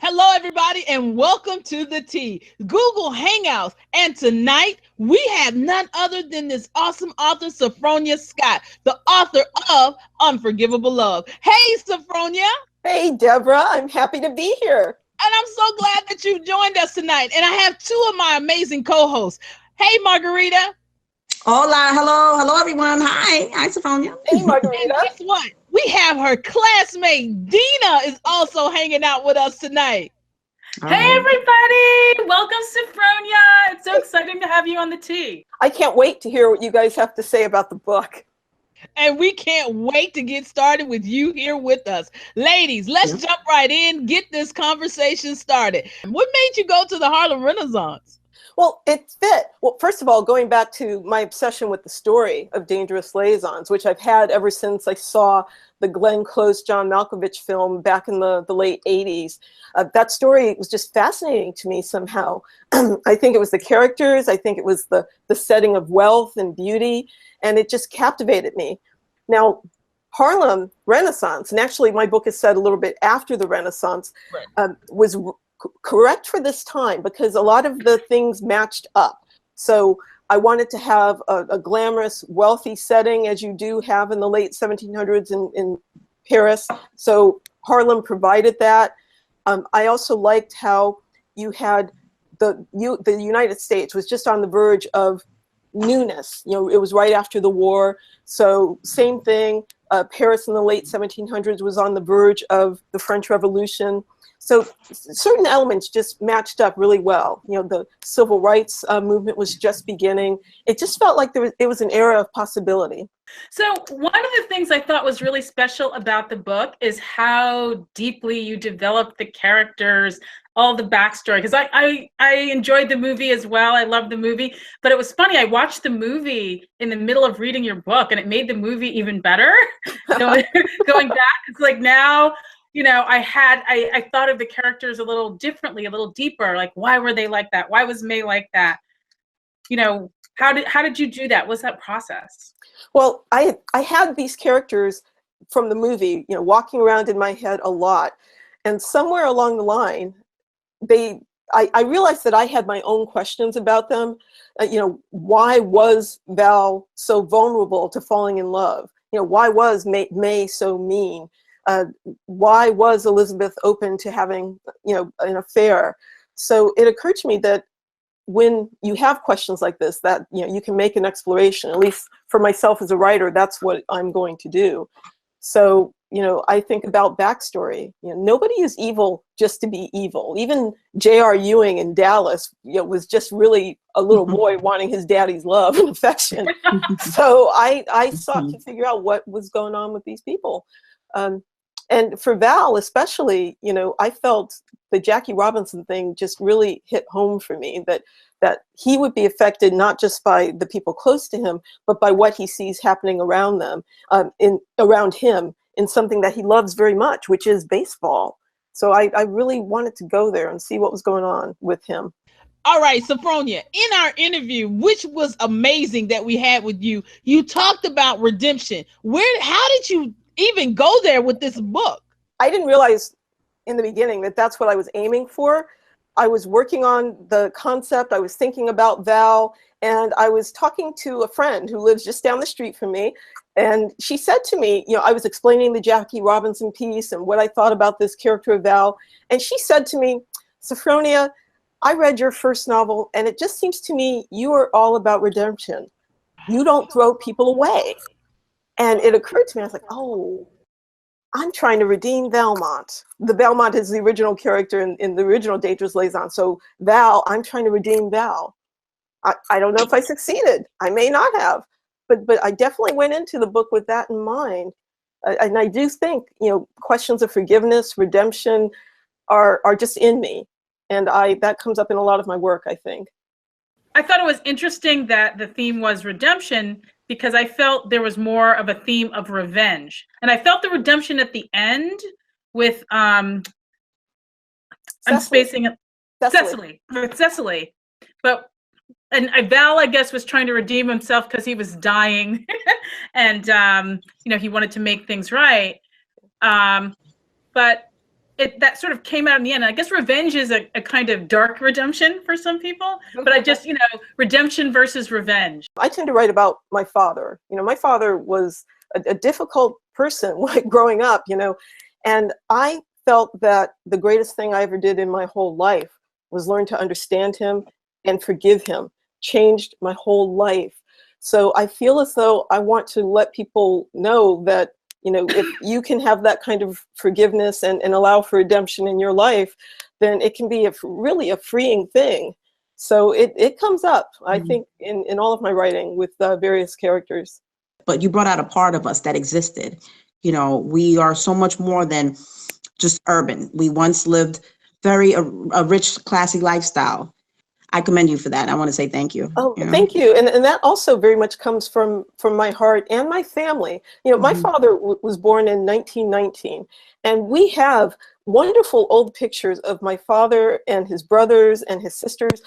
Hello, everybody, and welcome to the Tea, Google Hangouts. And tonight, we have none other than this awesome author, Sophfronia Scott, the author of Unforgivable Love. Hey, Sophronia. Hey, Deborah. I'm happy to be here. And I'm so glad that you joined us tonight. And I have two of my amazing co-hosts. Hey, Margarita. Hola, hello, everyone. Hi, Sophronia. Hey, Margarita. And guess what? We have her classmate, Dina, is also hanging out with us tonight. Hey, everybody. Welcome, Sophronia. It's so exciting to have you on the Tea. I can't wait to hear what you guys have to say about the book. And we can't wait to get started with you here with us. Ladies, let's jump right in, get this conversation started. What made you go to the Harlem Renaissance? Well, it fit. Well, first of all, going back to my obsession with the story of Dangerous Liaisons, which I've had ever since I saw the Glenn Close, John Malkovich film back in the late 80s. That story was just fascinating to me somehow. I think it was the characters, I think it was the setting of wealth and beauty, and it just captivated me. Now, Harlem Renaissance, and actually my book is set a little bit after the Renaissance, was correct for this time because a lot of the things matched up. So I wanted to have a glamorous, wealthy setting as you do have in the late 1700s in Paris. So Harlem provided that. I also liked how you had the United States was just on the verge of newness. You know, it was right after the war. So same thing, Paris in the late 1700s was on the verge of the French Revolution. So certain elements just matched up really well. You know, the civil rights movement was just beginning. It just felt like it was an era of possibility. So one of the things I thought was really special about the book is how deeply you developed the characters, all the backstory. Because I enjoyed the movie as well. I loved the movie. But it was funny, I watched the movie in the middle of reading your book, and it made the movie even better. Going back, it's like now, you know, I thought of the characters a little differently, a little deeper. Like, why were they like that? Why was May like that? You know, how did you do that? What's that process? Well, I had these characters from the movie, you know, walking around in my head a lot. And somewhere along the line, I realized that I had my own questions about them. You know, why was Val so vulnerable to falling in love? You know, why was May so mean? Why was Elizabeth open to having, you know, an affair? So it occurred to me that when you have questions like this, that, you know, you can make an exploration. At least for myself as a writer, that's what I'm going to do. So, you know, I think about backstory. You know, nobody is evil just to be evil. Even J.R. Ewing in Dallas, you know, was just really a little boy wanting his daddy's love and affection. So I sought to figure out what was going on with these people. And for Val especially, you know, I felt the Jackie Robinson thing just really hit home for me, that he would be affected not just by the people close to him, but by what he sees happening around them, around him in something that he loves very much, which is baseball. So I really wanted to go there and see what was going on with him. All right, Sophronia, in our interview, which was amazing that we had with you, you talked about redemption. How did you even go there with this book? I didn't realize in the beginning that that's what I was aiming for. I was working on the concept, I was thinking about Val, and I was talking to a friend who lives just down the street from me, and she said to me, you know, I was explaining the Jackie Robinson piece and what I thought about this character of Val, and she said to me, Sophronia, I read your first novel, and it just seems to me you are all about redemption. You don't throw people away. And it occurred to me, I was like, oh, I'm trying to redeem Valmont. The Valmont is the original character in the original Dangerous Liaison. So Val, I'm trying to redeem Val. I don't know if I succeeded. I may not have, but I definitely went into the book with that in mind. And I do think, you know, questions of forgiveness, redemption are just in me. And that comes up in a lot of my work, I think. I thought it was interesting that the theme was redemption, because I felt there was more of a theme of revenge. And I felt the redemption at the end with, I'm spacing it, Cecily. But, and Val, I guess, was trying to redeem himself because he was dying. And, you know, he wanted to make things right. But that sort of came out in the end. I guess revenge is a kind of dark redemption for some people, but I just, redemption versus revenge. I tend to write about my father. My father was a difficult person like growing up, and I felt that the greatest thing I ever did in my whole life was learn to understand him and forgive him. Changed my whole life. So I feel as though I want to let people know that, if you can have that kind of forgiveness and allow for redemption in your life, then it can be really a freeing thing. So it comes up, I think, in all of my writing with various characters. But you brought out a part of us that existed. We are so much more than just urban. We once lived a rich, classy lifestyle. I commend you for that. I want to say thank you. Oh, thank you. And that also very much comes from my heart and my family. My father was born in 1919, and we have wonderful old pictures of my father and his brothers and his sisters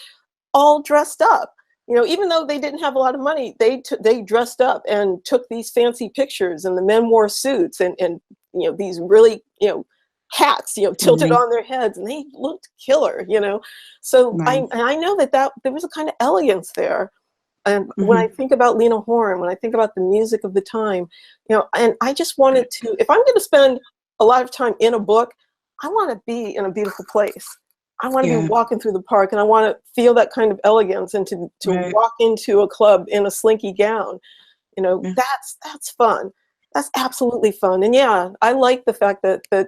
all dressed up. Even though they didn't have a lot of money, they dressed up and took these fancy pictures, and the men wore suits and these really, hats, tilted on their heads, and they looked killer, So nice. I know that there was a kind of elegance there. And when I think about Lena Horne, when I think about the music of the time, and I just wanted to, if I'm going to spend a lot of time in a book, I want to be in a beautiful place. I want to be walking through the park, and I want to feel that kind of elegance, and to walk into a club in a slinky gown. That's fun. That's absolutely fun. And I like the fact that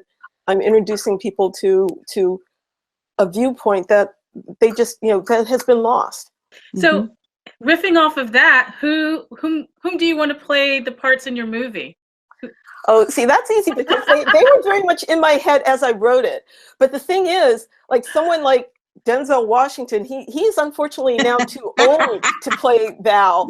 I'm introducing people to a viewpoint that they just, that has been lost. So riffing off of that, whom do you want to play the parts in your movie? Oh, see, that's easy because they were very much in my head as I wrote it. But the thing is, like someone like Denzel Washington, he's unfortunately now too old to play Val,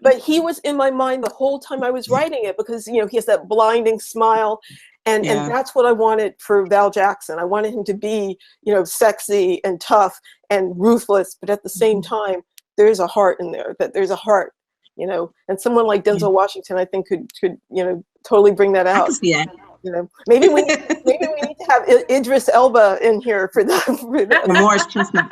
but he was in my mind the whole time I was writing it because, he has that blinding smile. And that's what I wanted for Val Jackson. I wanted him to be, sexy and tough and ruthless, but at the same time, there's a heart in there, that there's a heart, and someone like Denzel Washington, I think could, totally bring that out. I can see that. Maybe we need to have Idris Elba in here for that. Morris Chestnut.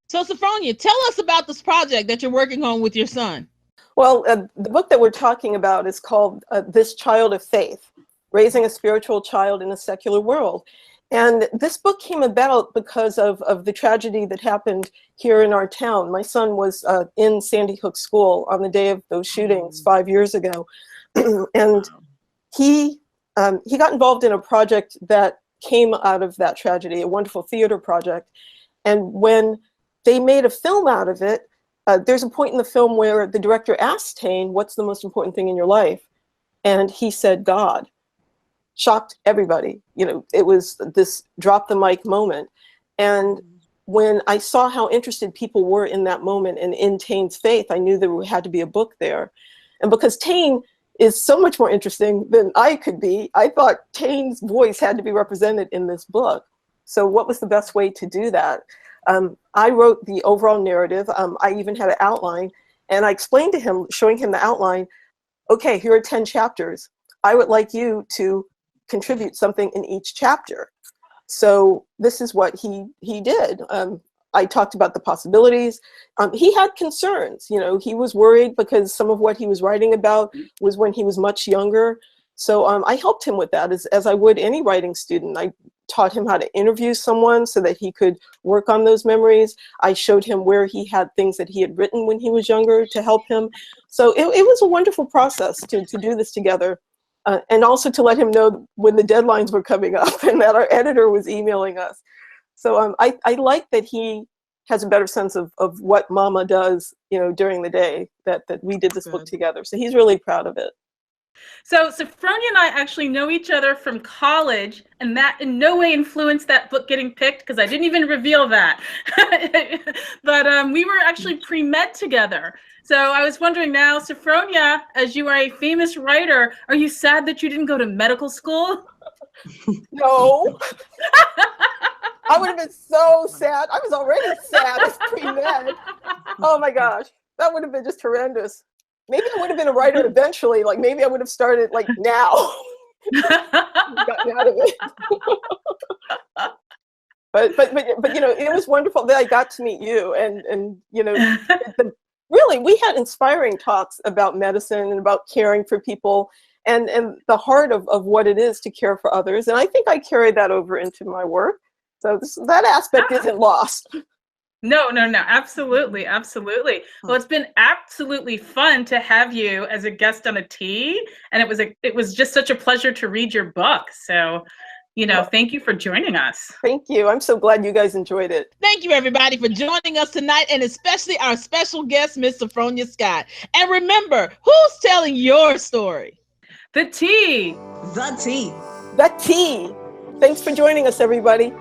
So Sophronia, tell us about this project that you're working on with your son. Well, the book that we're talking about is called This Child of Faith, Raising a Spiritual Child in a Secular World. And this book came about because of the tragedy that happened here in our town. My son was in Sandy Hook School on the day of those shootings 5 years ago. And he got involved in a project that came out of that tragedy, a wonderful theater project. And when they made a film out of it, there's a point in the film where the director asked Tane, what's the most important thing in your life? And he said, God. Shocked everybody. It was this drop the mic moment. And when I saw how interested people were in that moment and in Tane's faith, I knew there had to be a book there. And because Tane is so much more interesting than I could be, I thought Tane's voice had to be represented in this book. So what was the best way to do that? I wrote the overall narrative. I even had an outline, and I explained to him, showing him the outline, okay, here are 10 chapters. I would like you to contribute something in each chapter. So this is what he did. I talked about the possibilities. He had concerns. He was worried because some of what he was writing about was when he was much younger. So I helped him with that as I would any writing student. I taught him how to interview someone so that he could work on those memories. I showed him where he had things that he had written when he was younger to help him. So it was a wonderful process to do this together. And also to let him know when the deadlines were coming up and that our editor was emailing us. So I like that he has a better sense of what Mama does, during the day, that we did this book together. So he's really proud of it. So Sophronia and I actually know each other from college, and that in no way influenced that book getting picked because I didn't even reveal that. But we were actually pre-med together. So I was wondering now, Sophronia, as you are a famous writer, are you sad that you didn't go to medical school? No. I would have been so sad. I was already sad as pre-med. Oh my gosh, that would have been just horrendous. Maybe I would have been a writer eventually. Like maybe I would have started like now. gotten out of it. But you know, it was wonderful that I got to meet you, and you know, really we had inspiring talks about medicine and about caring for people, and the heart of what it is to care for others. And I think I carried that over into my work. So that aspect isn't lost. No, absolutely. Well, it's been absolutely fun to have you as a guest on a tea, and it was just such a pleasure to read your book. So, you know, thank you for joining us. Thank you. I'm so glad you guys enjoyed it. Thank you, everybody, for joining us tonight, and especially our special guest, Miss Sophronia Scott. And remember, who's telling your story? The tea. The tea. The tea. Thanks for joining us, everybody.